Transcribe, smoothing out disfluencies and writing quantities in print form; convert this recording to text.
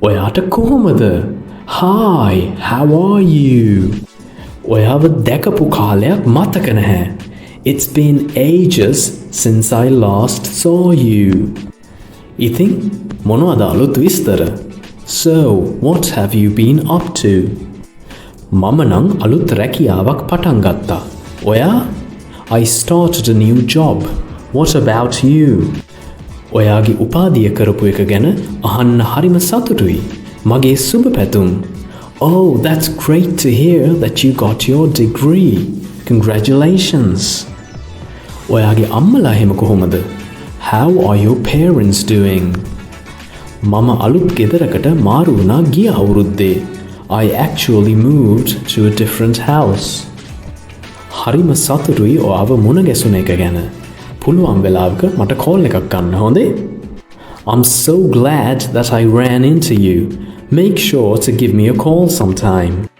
ඔයාට කොහොමද? Hi, how are you? ඔයාව දැකපු කාලයක් මතක නැහැ. It's been ages since I last saw you. ඉතින් මොනවද අලුත් විස්තර? So, what have you been up to? මම නම් අලුත් රැකියාවක් පටන් ගත්තා. ඔයා? I started a new job. What about you? ඔයාගේ උපාධිය කරපු එක ගැන අහන්න හරිම සතුටුයි. මගේ සුබ පැතුම්. Oh, that's great to hear that you got your degree. Congratulations. ඔයාගේ අම්මලා එහෙම කොහොමද? How are your parents doing? මම අලුත් ගෙදරකට මාරු වුණා ගිය අවුරුද්දේ. I actually moved to a different house. හරිම සතුටුයි ඔයාව මුණ ගැසුණ එක ගැන. පුළුවන් වෙලාවක මට කෝල් එකක් ගන්න හොඳේ? I'm so glad that I ran into you. Make sure to give me a call sometime.